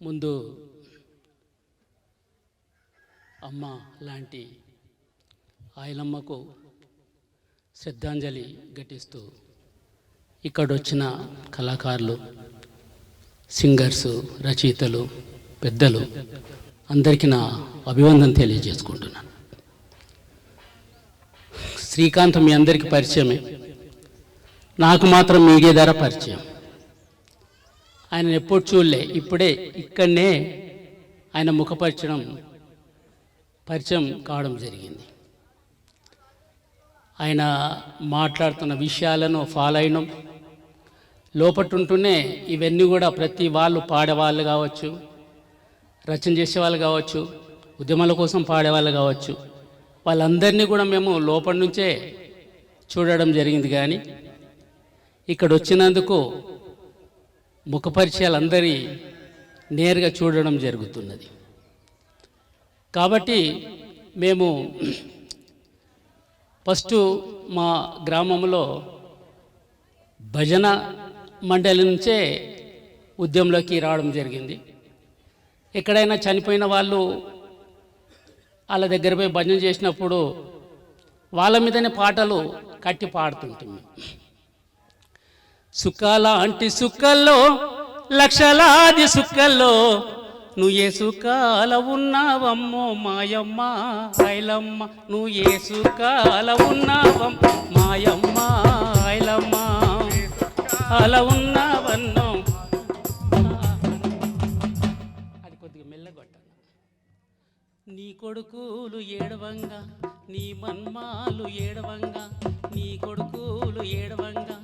ముందు అమ్మ లాంటి ఆయలమ్మకు శ్రద్ధాంజలి ఘటిస్తూ ఇక్కడొచ్చిన కళాకారులు, సింగర్స్, రచయితలు, పెద్దలు అందరికీ నా అభివందన తెలియజేసుకుంటున్నాను. శ్రీకాంత్ మీ అందరికీ పరిచయమే, నాకు మాత్రం మీడియా ద్వారా పరిచయం. ఆయన ఎప్పుడు చూడలే, ఇప్పుడే ఇక్కడనే ఆయన పరిచయం కావడం జరిగింది. ఆయన మాట్లాడుతున్న విషయాలను ఫాలో అయినాం. లోపటుంటూనే ఇవన్నీ కూడా ప్రతి వాళ్ళు పాడేవాళ్ళు కావచ్చు, రచన చేసేవాళ్ళు కావచ్చు, ఉద్యమాల కోసం పాడేవాళ్ళు కావచ్చు, వాళ్ళందరినీ కూడా మేము లోపటి నుంచే చూడడం జరిగింది. కానీ ఇక్కడ వచ్చినందుకు ముఖపరిచయాలు అందరి నేరుగా చూడడం జరుగుతున్నది. కాబట్టి మేము ఫస్ట్ మా గ్రామంలో భజన మండలి నుంచే ఉద్యమంలోకి రావడం జరిగింది. ఎక్కడైనా చనిపోయిన వాళ్ళు వాళ్ళ దగ్గర పోయి భజన చేసినప్పుడు వాళ్ళ మీదనే పాటలు కట్టి పాడుతుంటుంది. సుఖాలాంటి సుక్కల్లో లక్షలాది సుక్కల్లో నువ్వు ఏ సుఖాల ఉన్నావమ్మో మాయమ్మ ఐలమ్మ, నువ్వు ఏ సుఖాల ఉన్నావమ్మ మాయమ్మ ఐలమ్మ, అలా ఉన్నావన్నో. అది కొద్దిగా మెల్లగొట్టాను. నీ కొడుకులు ఏడవంగా, నీ మన్మాలు ఏడవంగా, నీ కొడుకులు ఏడవంగా,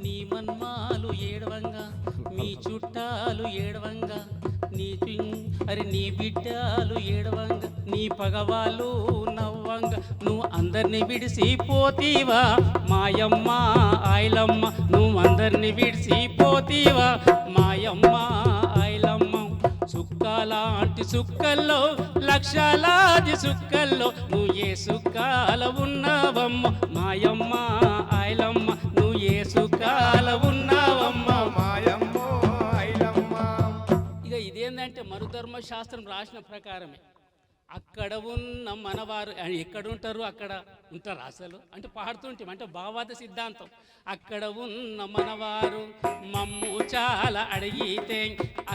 నీ మన్మాలు ఏడవంగా, మీ చుట్టాలు ఏడవంగా, నీ బిడ్డలు ఏడవంగా, నీ పగవాళ్ళు నవ్వంగా, నువ్వు అందరినీ విడిసిపోతీవా మాయమ్మ ఐలమ్మ, నువ్వు అందరినీ విడిసిపోతీవా మాయమ్మ ఐలమ్మ. సుక్కలాంటి సుక్కల్లో లక్షలాది సుక్కల్లో నువ్వు ఏ సుక్కాల ఉన్నావమ్మ మాయమ్మ ఐలమ్మ, నువ్వు ఏ సుక్కాల ఉన్నావమ్మ మాయమ్మ ఐలమ్మ. ఇక ఇదేంటంటే మరుధర్మశాస్త్రం రాసిన ప్రకారమే అక్కడ ఉన్న మనవారు ఎక్కడుంటారు అక్కడ ఉంటారు అసలు అంటే పాడుతుంటాం, అంటే భావవాద సిద్ధాంతం. అక్కడ ఉన్న మనవారు మమ్ము చాలా అడిగితే,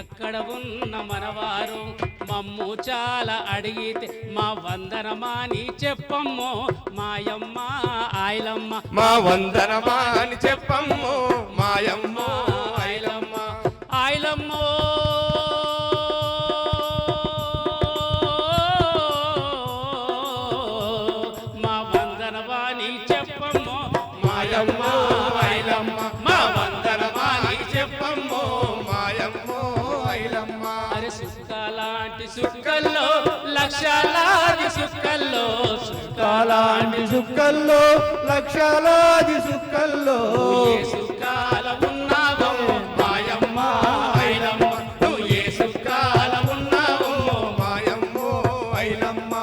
అక్కడ ఉన్న మనవారు మమ్ము చాలా అడిగితే, మా వందనమాని చెప్పమ్మో మాయమ్మ ఐలమ్మ, మా వందనమాని చెప్పమ్మో మాయమ్మ ఐలమ్మ ఐలమ్మో. సుక్కల్లో లక్షలాది సుక్కల్లో, సుక్కలాంటి సుక్కల్లో లక్షలాది సుక్కల్లో ఏ సుక్కాల ఉన్నావో మాయమ్మ ఐలమ్మ, నువ్వు ఏ సుక్కాల ఉన్నావో మాయమ్మ ఐలమ్మ.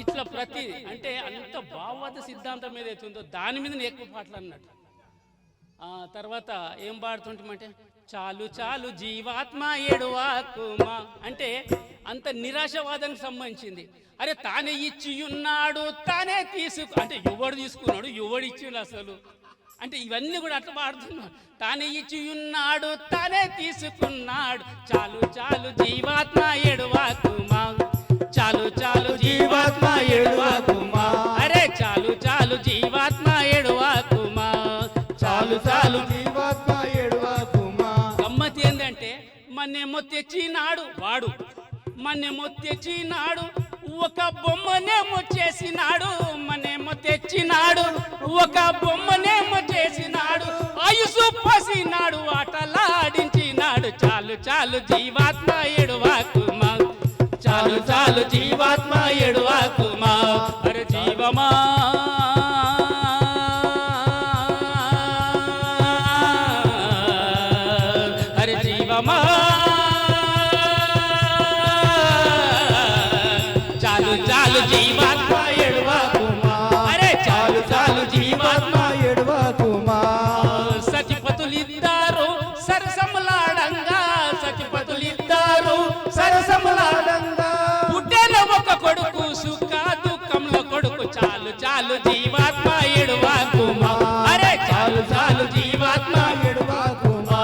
ఇట్లా ప్రతి అంటే అంత భావవాద సిద్ధాంతం ఏదైతే ఉందో దాని మీద ఎక్కువ పాటలు అన్నట్టు. తర్వాత ఏం పాడుతుంటామంటే చాలు చాలు జీవాత్మ ఏడువాకుమా, అంటే అంత నిరాశవాదానికి సంబంధించింది. అరే తానే ఇచ్చి ఉన్నాడు తానే అంటే ఎవడు తీసుకున్నాడు ఎవడు ఇచ్చిండు అసలు, అంటే ఇవన్నీ కూడా అట్లా పాడుతున్నాడు. తానే ఇచ్చి ఉన్నాడు తానే తీసుకున్నాడు, చాలు చాలు జీవాత్మ ఏడువాకుమా, చాలు చాలు జీవాత్మ ఏడువాకుమా, అరే చాలు చాలు జీవాత్మ ఏడువాకుమా, చాలు చాలు జీవాత్మ ఏడువాకుమా. గమ్మతి ఏంటంటే మన్నేమో తెచ్చినాడు వాడు, మన్నేమో తెచ్చినాడు ఒక బొమ్మనేమో చేసినాడు, మనేమో తెచ్చినాడు ఒక బొమ్మనేమో చేసినాడు, ఆయుసు పసినాడు ఆటలాడించినాడు, చాలు చాలు జీవాత్మ ఏడువాకుమా, చాలు చాలు జీవాత్మ ఏడువాకుమా, అరే జీవమా అరే జీవమా, చాలు చాలు జీవాత్మ ఏడువాకుమా, అరే చాలు చాలు జీవాత్మ ఏడువాకుమా. సతిపతులిద్దరు సరసములాడంగా, సతిపతులిద్దరు సరసములాడంగా పుట్టెలో ఒక కొడుకు సుఖ దుఃఖంలో కొడుకు చాలు చాలు జీవాత్మ ఎడువాకుమా అరే చాలు చాలు జీవాత్మ ఎడువాకుమా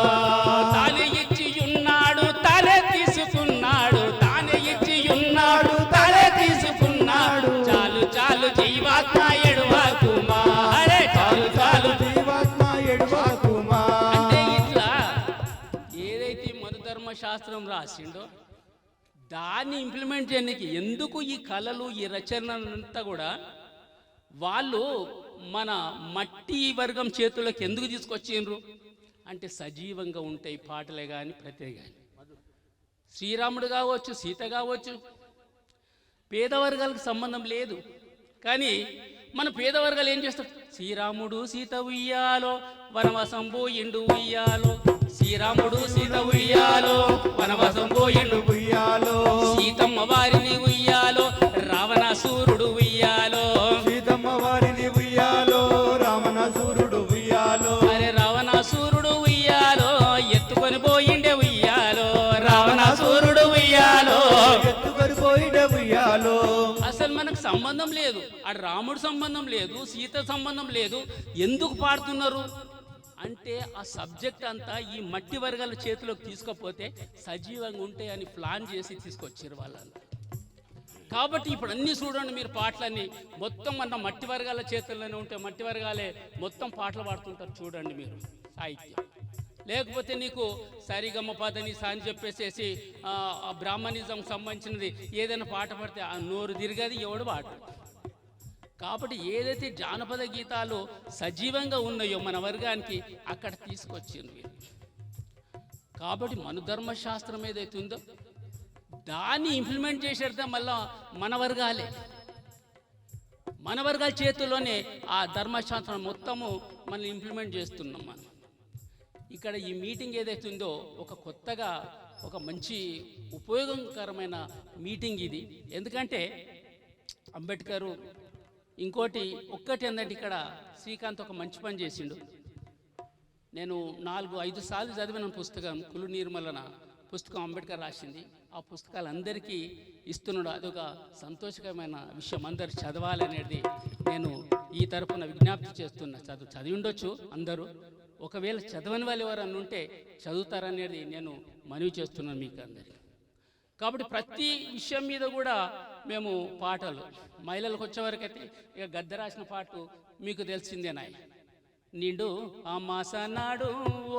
తానే ఇచ్చి ఉన్నాడు తానే తీసుకున్నాడు తానే ఇచ్చి ఉన్నాడు తానే తీసుకున్నాడు చాలు చాలు జీవాత్మ ఎడువాకుమా అరే చాలు చాలు జీవాత్మ ఎడువాకుమా అంటే ఇట్లా ఏదైతే మనుధర్మ శాస్త్రం రాసిండో దాన్ని ఇంప్లిమెంట్ చేయడానికి ఎందుకు ఈ కళలు ఈ రచనలంతా కూడా వాళ్ళు మన మట్టి వర్గం చేతులకు ఎందుకు తీసుకొచ్చిండ్రు అంటే సజీవంగా ఉంటాయి పాటలే కానీ ప్రతే కానీ శ్రీరాముడు కావచ్చు సీత కావచ్చు పేదవర్గాలకు సంబంధం లేదు కానీ మన పేదవర్గాలు ఏం చేస్తారు శ్రీరాముడు సీత ఉయ్యాలో వనవాసం పోయిండు ఉయ్యాలో శ్రీరాముడు సీత ఉయ్యాలో వనవాసం పోయిండు ఉయ్యాలో సీతమ్మ వారిని ఉయ్యాలో రావణాసురుడు ఉయ్యాలో సీతమ్మ వారిని ఉయ్యాలో రావణాసురుడు ఉయ్యాలో అరే రావణాసురుడు ఉయ్యాలో ఎత్తుకొని పోయిండే ఉయ్యాలో రావణాసురుడు ఉయ్యాలో ఎత్తుకొని పోయిన ఉయ్యాలో అసలు మనకు సంబంధం లేదు ఆ రాముడు సంబంధం లేదు సీత సంబంధం లేదు ఎందుకు పాడుతున్నారు అంటే ఆ సబ్జెక్ట్ అంతా ఈ మట్టి వర్గాల చేతిలోకి తీసుకపోతే సజీవంగా ఉంటాయని ప్లాన్ చేసి తీసుకొచ్చారు వాళ్ళంతా కాబట్టి ఇప్పుడు అన్నీ చూడండి మీరు పాటలన్నీ మొత్తం మన మట్టి వర్గాల చేతుల్లోనే ఉంటే మట్టి వర్గాలే మొత్తం పాటలు పాడుతుంటారు చూడండి మీరు సాహిత్యం లేకపోతే నీకు సరిగమ్మ పదని అని చెప్పేసేసి బ్రాహ్మణిజం సంబంధించినది ఏదైనా పాట పడితే ఆ నోరు తిరగది ఎవడు పాట కాబట్టి ఏదైతే జానపద గీతాలు సజీవంగా ఉన్నాయో మన వర్గానికి అక్కడ తీసుకొచ్చింది కాబట్టి మనుధర్మ శాస్త్రం ఏదైతే ఉందో దాన్ని ఇంప్లిమెంట్ చేసేస్తే మళ్ళా మన వర్గాల చేతుల్లోనే ఆ ధర్మశాస్త్రం మొత్తము మనం ఇంప్లిమెంట్ చేస్తున్నాం మనం ఇక్కడ ఈ మీటింగ్ ఏదైతే ఉందో ఒక కొత్తగా ఒక మంచి ఉపయోగకరమైన మీటింగ్ ఇది ఎందుకంటే అంబేద్కర్ ఇంకోటి ఒక్కటి ఏంటంటే ఇక్కడ శ్రీకాంత్ ఒక మంచి పని చేసిండు నేను 4-5 సార్లు చదివిన పుస్తకం కులు నిర్మలన పుస్తకం అంబేద్కర్ రాసింది ఆ పుస్తకాలు అందరికీ ఇస్తున్నాడు అదొక సంతోషకరమైన విషయం అందరు చదవాలనేది నేను ఈ తరపున విజ్ఞప్తి చేస్తున్నా చదివి ఉండొచ్చు అందరూ ఒకవేళ చదవని వాళ్ళు ఎవరన్నా ఉంటే చదువుతారనేది నేను మనవి చేస్తున్నాను మీకు అందరికీ కాబట్టి ప్రతి విషయం మీద కూడా మేము పాటలు మహిళలకు వచ్చేవరకైతే ఇక గద్దె రాసిన పాటలు మీకు తెలిసిందేనాయి నిండు అమాస నాడు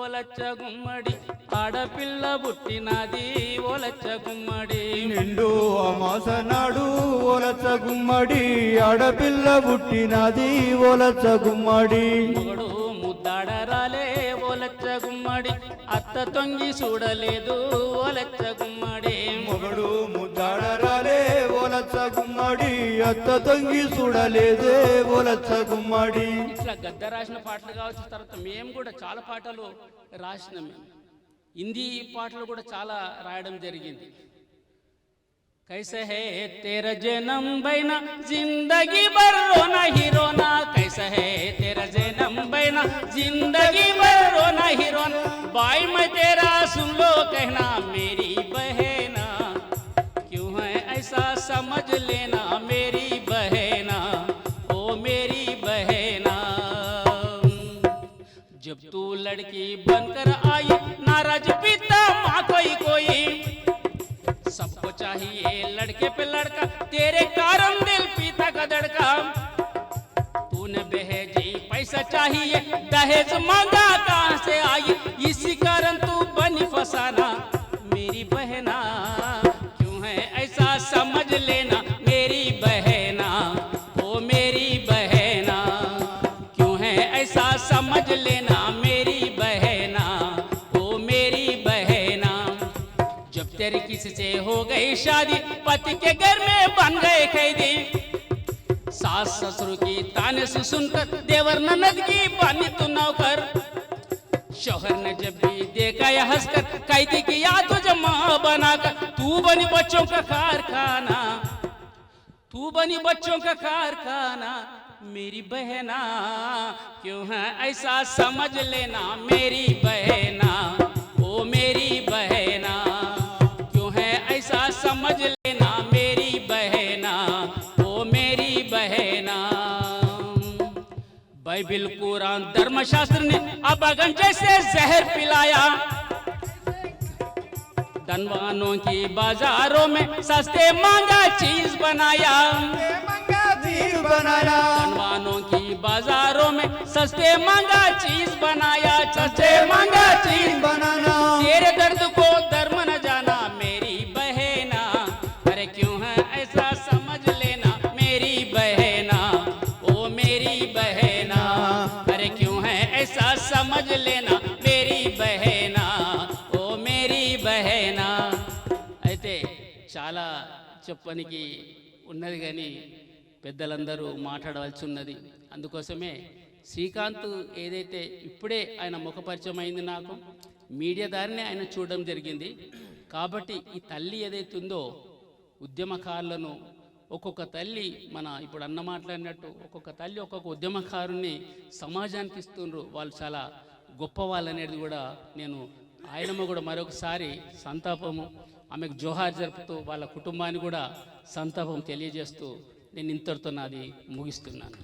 ఓలచ్చ గుమ్మడి ఆడపిల్ల పుట్టినది ఓలచ్చ గుమ్మడి నిండు అమాస నాడు ఓలచ్చ గుమ్మడి ఆడపిల్ల పుట్టినది ఓలచ్చ గుమ్మడి మొగడు ముద్దాడరాలే ఓలచ్చ గుమ్మడి అత్త తొంగి చూడలేదు ఓలచ్చ గుమ్మడి మొగడు ముద్దాడరాలే ఓలచ్చ గుమ్మడి అత్త తొంగి చూడలేదే ఓలచ్చ గుమ్మడి ఇట్లా గద్దె రాసిన పాటలు కావచ్చు తర్వాత మేము కూడా చాలా పాటలు రాసినాం మేము హిందీ పాటలు కూడా చాలా రాయడం జరిగింది कैसे है तेरा जन्म बैना जिंदगी भर रोना ही रोना कैसे है तेरा जन्म बैना जिंदगी भर रोना ही रोना भाई मैं तेरा सुन लो कहना मेरी बहना क्यों है ऐसा समझ लेना मेरी बहना ओ मेरी बहना जब तू लड़की बनकर आई नाराज पिता माँ कोई सबको चाहिए लड़के पे लड़का तेरे कारण दिल पीता का धड़का तूने भेजी पैसा चाहिए दहेज मांगा कहाँ से आई इसी कारण तू बनी फसाना मेरी बहना क्यों है ऐसा समझ लेना मेरी बहना ओ मेरी बहना क्यों है ऐसा समझ लेना मेरी बहना ओ मेरी बहना जब तेरी किसी से हो गई शादी पति के घर में बन गए कैदी सास ससुर की ताने से सुनकर देवर ननद की बानी तू नौकर शोहर ने जब भी देखा या हंसकर कैदी की याद तुझे माँ बनाकर तू बनी बच्चों का कारखाना तू बनी बच्चों का कारखाना मेरी बहना क्यों है ऐसा समझ लेना मेरी बहना ओ मेरी बहना ऐसा समझ लेना मेरी बहना, ओ मेरी बहना। बाइबिल कुरान धर्मशास्त्र ने अबगन जैसे जहर पिलाया, धनवानों की बाजारों में सस्ते महंगा चीज बनाया, धनवानों की बाजारों में सस्ते महंगा चीज बनाया, सस्ते महंगा चीज बनाना। तेरे दर्द को धर्म न जाना मेरी बहना, अरे क्यों है ऐसा समझ लेना मेरी बहना, ओ मेरी बहना। अरे क्यों है ऐसा समझ लेना मेरी बहना, ओ मेरी बहना। అయితే చాలా చెప్పనికి ఉన్నది కానీ పెద్దలందరూ మాట్లాడవలసి ఉన్నది. అందుకోసమే శ్రీకాంత్ ఏదైతే ఇప్పుడే ఆయన ముఖపరిచయం అయింది, నాకు మీడియా దారినే ఆయన చూడడం జరిగింది. కాబట్టి ఈ తల్లి ఏదైతే ఉందో ఉద్యమకారులను, ఒక్కొక్క తల్లి మన ఇప్పుడు అన్న మాట్లాడినట్టు ఒక్కొక్క తల్లి ఒక్కొక్క ఉద్యమకారుని సమాజానికి ఇస్తుండ్రు. వాళ్ళు చాలా గొప్ప వాళ్ళు అనేది కూడా నేను ఆయనమ్మ కూడా మరొకసారి సంతాపము, ఆమెకు జోహార్ జరుపుతూ వాళ్ళ కుటుంబాన్ని కూడా సంతాపం తెలియజేస్తూ నేను ఇంతటితో నాది ముగిస్తున్నాను.